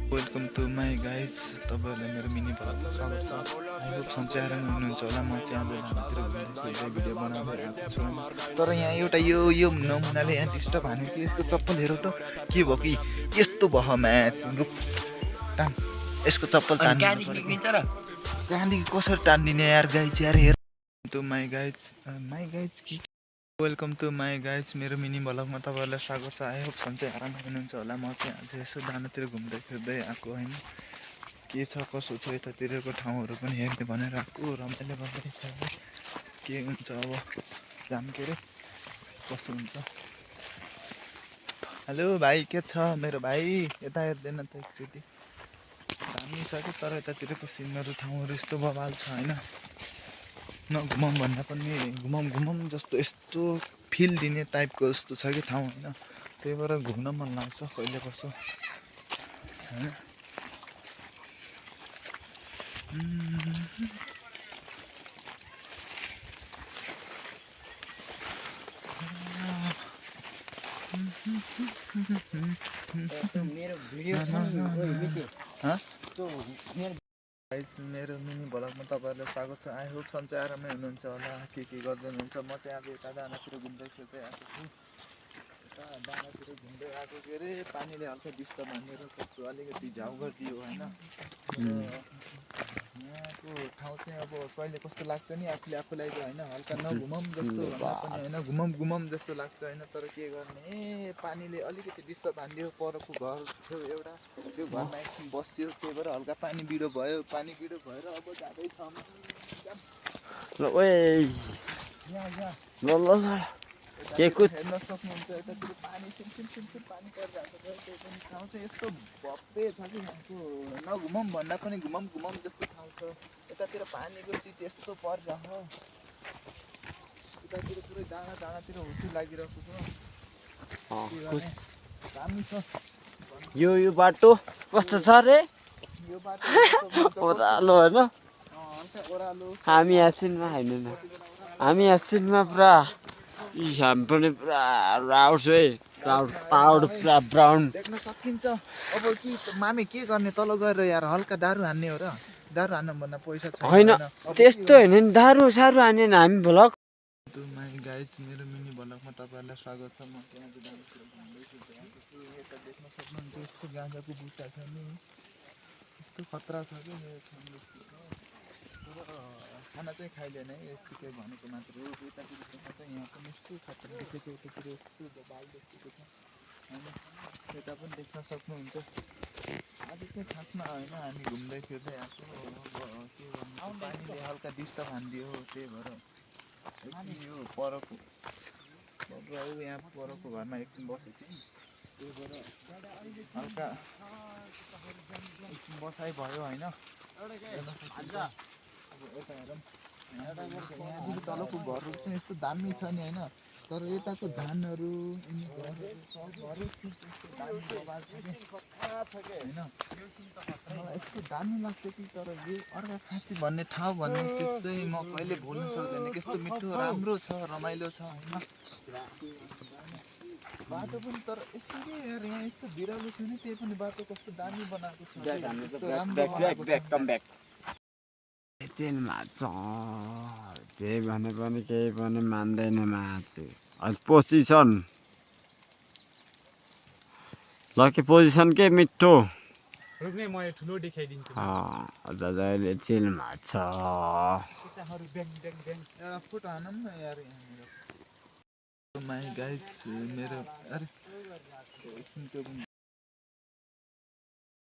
Welcome to my guys. तपाईँहरूलाई मेरो mini भ्लगमा स्वागत छ। आई होप सन्चै आरामै हुनुहुन्छ होला। म चाहिँ आज धानतिर घुम्दै भिडियो बनाउँदै आएको छु। तर यहाँ एउटा यो नमुनाले यहाँ डिस्टर्ब हान्यो कि यसको चप्पल हेर त के भयो कि यस्तो भयो म्याच रुख टान यसको चप्पल कहाँदेखि कसरी टानिदिने यार गाइज यार हेर टु माई गाइज कि वेलकम टु माई गाइज। मेरो मिनी भ्लगमा तपाईँहरूलाई स्वागत छ। आई होप सन्चै आरामै हुनुहुन्छ होला। म चाहिँ आज यसो दानातिर घुम्दै फिर्दै आएको होइन, के छ कसो छ यतातिरको ठाउँहरू पनि हेर्ने भनेर आएको। रमाइलो गर्दै छ के हुन्छ अब जाम के अरे कसो हुन्छ। हेलो भाइ के छ मेरो भाइ, यता हेर्दैन त एकचोटि। दामी छ कि तर यतातिरको सिनहरू ठाउँहरू यस्तो बवाल छ होइन, नघुमौँ भन्दा पनि घुमौँ जस्तो यस्तो फिल दिने टाइपको जस्तो छ कि ठाउँ होइन। त्यही भएर घुम्न मन लाग्छ कहिले कसो होइन। मेरो मिनी भ्लगमा तपाईँहरूलाई स्वागत छ। आई होप सन्चै आरामै हुनुहुन्छ होला। के गर्दै हुनुहुन्छ। म चाहिँ आज यता दानातिर घुम्दै फिर्दै आएको छु। यता दानातिर घुम्दै आएको के अरे पानीले हल्का डिस्टर्ब हानेर कस्तो अलिकति झाउ गरिदियो होइन। यहाँको ठाउँ चाहिँ अब कहिले कस्तो लाग्छ नि आफूलाई त होइन, हल्का नघुमौँ जस्तो भन्दा पनि होइन घुमौँ जस्तो लाग्छ होइन। तर के गर्ने पानीले अलिकति डिस्टर्ब हानिदियो। परको घर थियो एउटा, त्यो घरमा एकछिन बस्यो, त्यही भएर हल्का पानी बिडो भएर अब जाँदैछ के कुछ हेर्न सक्नुहुन्छ। यतातिर पानी सिमसिम पानी परिरहेको छ। त्यही पनि ठाउँ चाहिँ यस्तो भव्य छ कि यहाँको नघुमौँ भन्दा पनि घुमौँ जस्तो ठाउँ छ। यतातिर पानीको सिट यस्तो परिरहेको, यतातिर पुरै डाँडातिर हुस्सु लागिरहेको छ। दामी छ यो बाटो कस्तो छ रे? यो बाटो ओह्रालो होइन। हल्का ओह्रालो। हामी यासिनमा होइन, हामी यासिनमा पुरा हामी पनि पुरा राउड है, क्लाउड पुरा ब्राउन देख्न सकिन्छ। अब कि मामे के गर्ने तल गएर यार हल्का दारू हान्ने हो र, दारू हान्न भन्दा पैसा छैन होइन। त्यस्तो होइन नि, दारू सारू हानेन हामी भ्लग। माई गाइज मेरो मिनी भ्लगमा तपाईँहरूलाई स्वागत छ। म चाहिँ आज दानातिर घुम्दै फिर्दै आएको छु। यता देख्न सक्नुहुन्छ यस्तो गाँजाको बुट्टा छ नि, यस्तो खतरा छ कि मेरो ठाउँले खाना चाहिँ खाइँदैन है, यतिकै भनेको मात्र हो। यतातिर देख्न चाहिँ यहाँ पनि यस्तो खतरा देखेको छ, यतातिर यस्तो बाल देखेको छ होइन। यता पनि देख्न सक्नुहुन्छ। आज चाहिँ खासमा होइन हामी घुम्दै फिर्दै आएको। अब के गर्नु, पानीले हल्का डिस्टर्ब हानिदियो, त्यही भएर एकछिन यो परको यहाँ परको घरमा एकछिन बसेको थिएँ, त्यही भएर हल्का एकछिन बसाइ भयो होइन। अब यता हेरौँ, यहाँदेखि तलको घरहरू चाहिँ यस्तो दामी छ नि होइन। तर यताको धानहरू होइन मलाई यस्तो दामी लाग्छ कि। तर यो अर्घाखाँची भन्ने ठाउँ भन्ने चिज चाहिँ म कहिले भुल्न सक्दैन। कस्तो मिठो राम्रो छ, रमाइलो छ होइन। बाटो पनि तर यस्तो के यार यहाँ यस्तो बिरालो छैन, त्यही पनि बाटो कस्तो दामी बनाएको छ, कस्तो राम्रो बनाएको छ। जेलमा छ जे भने पनि केही पनि मान्दैन मान्छे। पोजिसन लकी पोजिसन के मिठो रुक्ने म यो ठुलो देखाइदिन्छु। जहिले जेलमा छ। एउटा फोटो हानौँ न यार यहाँनिर। माई गाइज मेरो अरे एकछिन त्यो पनि